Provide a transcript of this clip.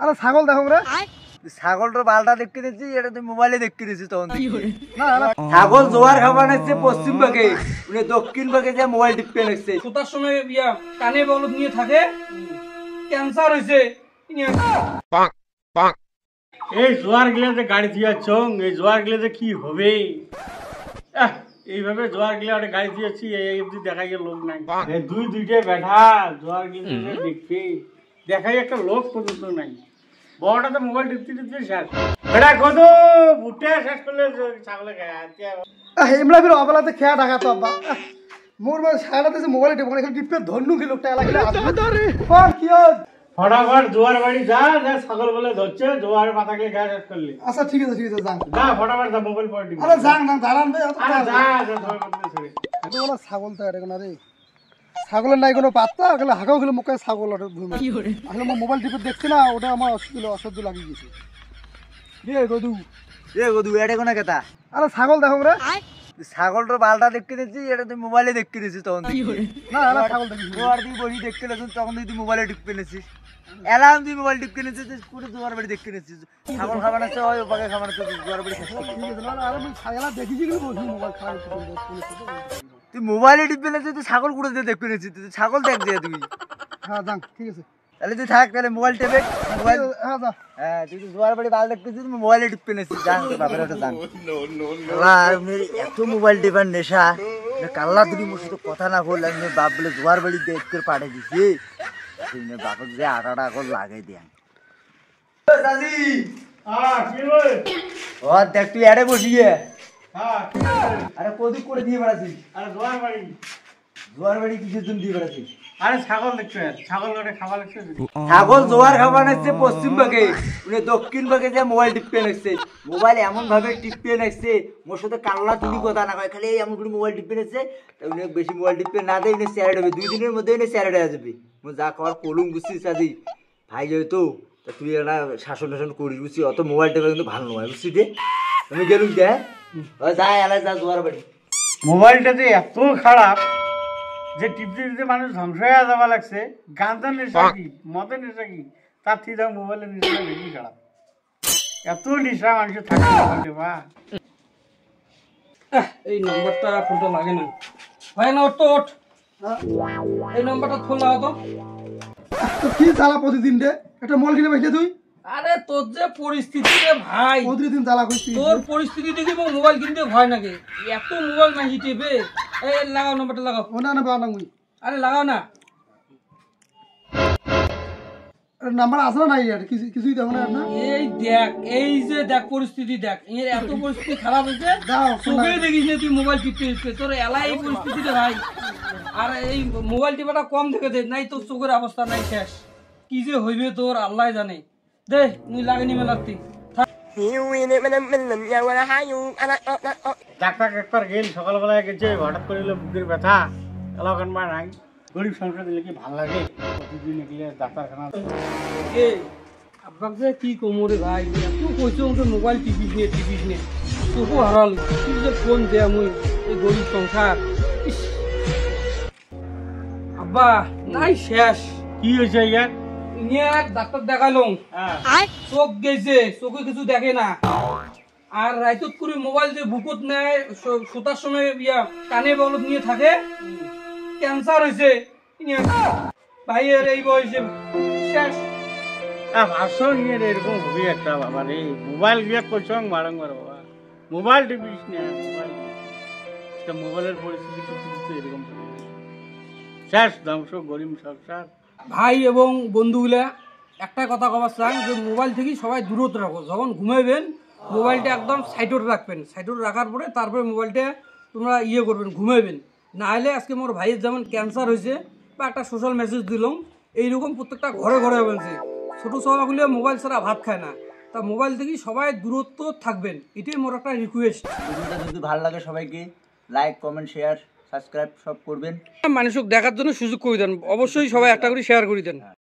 আরে ছাগল দেখো রে, ছাগলটার বালটা দেখতে দিচ্ছি, এটা তুই মোবাইলে দেখতে দিচ্ছি তখন না না ছাগল জোয়ার খাবার নিচ্ছে পশ্চিম ভাগে, উনি দক্ষিণ ভাগে যে মোবাইল টিপে নিচ্ছে। শোতার সময় কানে বলদ নিয়ে থাকে, ক্যান্সার হয়েছে। এই জোয়ার গেলে যে গাড়ি দিয়েছ, এই জোয়ার গেলে যে কি হবে? এইভাবে জোয়ার গেলে একটা গাড়ি দিয়েছি, এই অব্দি দেখাই লোক নাই। দুইটা বেঠা জোয়ার গেলে দেখবে, দেখাই একটা লোক পর্যন্ত নাই। বড়টা তো মোবাইল টিপতে টিপতে শেষ, বেটা কত বুটে শেষ করলে ছাগলে এমলা ফির অবেলাতে খেয়া ঢাকা তো আব্বা। মোর মানে সারাতে যে মোবাইলে টেপে এখানে টিপে ধন্যু কি লোকটা এলাকা আর কি ফটাফট জোয়ার বাড়ি যা, যা ছাগল বলে ধরছে, জোয়ার মাথা গেলে খেয়া শেষ করলি। আচ্ছা ঠিক আছে যান যা ফটাফট যা, মোবাইল পরে টিপ। আরে যান না দাঁড়ান ভাই, আরে যা যা জোয়ার করতে ছেড়ে। এত বড় ছাগল তো এটা না রে, ছাগলের নাই কোনো পাত্তা, গেলে হাঁকাও গেলে মুখে ছাগল আসলে আমার মোবাইল টিপে দেখছি না, ওটা আমার অসহ্য লাগিয়ে গেছে রে গদু। এ গদু এটা কোন কথা? আরে ছাগল দেখো রে, ছাগলটার বালটা দেখতে দিচ্ছি, এটা তুই মোবাইলে দেখতে দিচ্ছি তখন না না ছাগল দেখি জোয়ার দিয়ে বসি দেখতে নিচ্ছিস, তখন তুই মোবাইলে টিপে নিচ্ছিস। এলাম তুই মোবাইল টিপে নিচ্ছিস, পুরো জোয়ার বাড়ি দেখতে নিচ্ছিস। ছাগল খাবার আছে, ওই ওপাকে খাবার আছে, জোয়ার বাড়ি শেষ করলি। দেখেছি কিন্তু বসি মোবাইল খারাপ তুই মোবাইলে টিপে নিচ্ছিস, তুই ছাগল কুড়ে দিয়ে দেখতে নিচ্ছিস, তুই ছাগল দেখ দিয়ে তুই। হ্যাঁ যান ঠিক আছে, তাহলে তুই থাক, তাহলে মোবাইল টেপে মোবাইল। হ্যাঁ যা। হ্যাঁ তুই তো জোয়ার বাড়ি বাল দেখতেছিস, তুই মোবাইলে টিপে নিচ্ছিস। জান তোর বাপের ওটা জান। এত মোবাইল টেপার নেশা, কাল্লা তুই মোর সাথে কথা না বললে আমি বাপ বলে জোয়ার বাড়ি দেখ করে পাঠিয়ে দিছি। বাপক যে আটাটা করে লাগাই দিয়া ও দেখ তুই এড়ে বসিয়ে। আরে কদিক করে দিয়ে বেড়াছিস? আরে জোয়ার বাড়ি, জোয়ার বাড়ি কিসের জন্য দিয়ে বেড়াছিস? আরে ছাগল দেখছো, ছাগল ওটা খাবার লাগছে। ছাগল জোয়ার খাবার নিচ্ছে পশ্চিম ভাগে, উনি দক্ষিণ ভাগে যে মোবাইল টিপে নিচ্ছে। মোবাইল এমন ভাবে টিপে নিচ্ছে, মোর সাথে কাল্লা তুলি কথা না কয়, খালি এমন করে মোবাইল টিপে নিচ্ছে। উনি বেশি মোবাইল টিপে না দেয়, উনি স্যারেড হবে, 2 দিনের মধ্যে উনি স্যারেড হয়ে যাবে। যা খাওয়ার কলুম বুঝছিস আজি ভাই, যেহেতু তুই একটা শাসন টাসন করিস বুঝছি, অত মোবাইল টেপে কিন্তু ভালো নয় বুঝছি রে। আমি গেলুম দে, যা এলাই যা জোয়ার বাড়ি। মোবাইলটা যে এত খারাপ যে টিপতে টিপতে মানুষ ধ্বংস হয়ে যাওয়া লাগছে। গাঁজার নেশা কি, মদের নেশা কি, তার থেকে মোবাইলের নেশাটা বেশি খারাপ। এত নেশা মানুষের থাকে মোবাইলটা বা। এই নম্বরটা ফোনটা লাগে না ভাই, না ওঠ তো ওঠ, এই নম্বরটা ফোন লাগাও তো। তো কি জ্বালা প্রতিদিন রে, একটা মল কিনে বেঁচে তুই। আরে তোর যে পরিস্থিতি রে ভাই, প্রতিদিন জ্বালা করছিস। তোর পরিস্থিতি দেখি মোবাইল কিনতে ভয় নাকি? এত মোবাইল নাকি টিপে। এই লাগাও নম্বরটা লাগাও। ও না না বাবা না, আরে লাগাও না। নাম্বার আছে না নাই আর কিছুই দেখো না না। এই দেখ, এই যে দেখ পরিস্থিতি দেখ, এর এত পরিস্থিতি খারাপ হয়েছে, চোখে দেখিস না তুই মোবাইল টিপতে টিপতে, তোর এলাই এই পরিস্থিতি রে ভাই। আর এই মোবাইল টিপাটা কম দেখে দে, নাই তোর চোখের অবস্থা নাই শেষ। কি যে হইবে তোর আল্লাহ জানে। দে তুই লাগে নিমে লাগতি। ডাক্তার একবার গেল, সকালবেলায় গেছে, হঠাৎ করে বুকের ব্যথা, এলাকান মা নাই। গরিব সংসার দিলে কি ভাল লাগে? প্রতিদিন গেলে ডাক্তারখানা। এ আব্বাক যে কি কমরে ভাই, এত কইছো ওকে মোবাইল টিপিস নে চোখও হারাল। কি যে ফোন দে মুই, এই গরিব সংসার। ইস, আব্বা নাই শেষ। কি হয়েছে ইয়ার? ইয়ে ডাক্তার দেখাইলাম, চোখ গেছে, চোখে কিছু দেখে না। আর রাইতত করে মোবাইল যে বুকত নেয়, শোতার সময় কানে বলদ নিয়ে থাকে, ক্যান্সার হয়েছে। ভাইয়ের এই বয়সে শেষ। ভাষণ নিয়ে এরকম হবি একটা বাবা রে। মোবাইল বিয়ে করছ বারংবার বাবা, মোবাইল টিপিস না, মোবাইল মোবাইলের পরিস্থিতি কিছু কিছু এরকম শেষ, ধ্বংস গরিব সংসার। ভাই এবং বন্ধুগুলা একটা কথা কবার চান যে মোবাইল থেকে সবাই দূরত রাখো। যখন ঘুমাইবেন মোবাইলটা একদম সাইডত রাখবেন, সাইডত রাখার পরে তারপরে মোবাইলটা তোমরা করবেন, ঘুমাইবেন। না হলে আজকে মোর ভাইয়ের যেমন ক্যান্সার হয়েছে, বা একটা সোশ্যাল মেসেজ দিলাম, এইরকম প্রত্যেকটা ঘরে ঘরে বলছে ছোটো সবাগুলো মোবাইল ছাড়া ভাত খায় না। তা মোবাইল থেকে সবাই দূরত্ব থাকবেন, এটাই মোর একটা রিকোয়েস্ট। যদি ভালো লাগে সবাইকে লাইক কমেন্ট শেয়ার সাবস্ক্রাইব সব করবেন। মানুষকে দেখার জন্য সুযোগ করে দেন, অবশ্যই সবাই একটা করে শেয়ার করে দেন।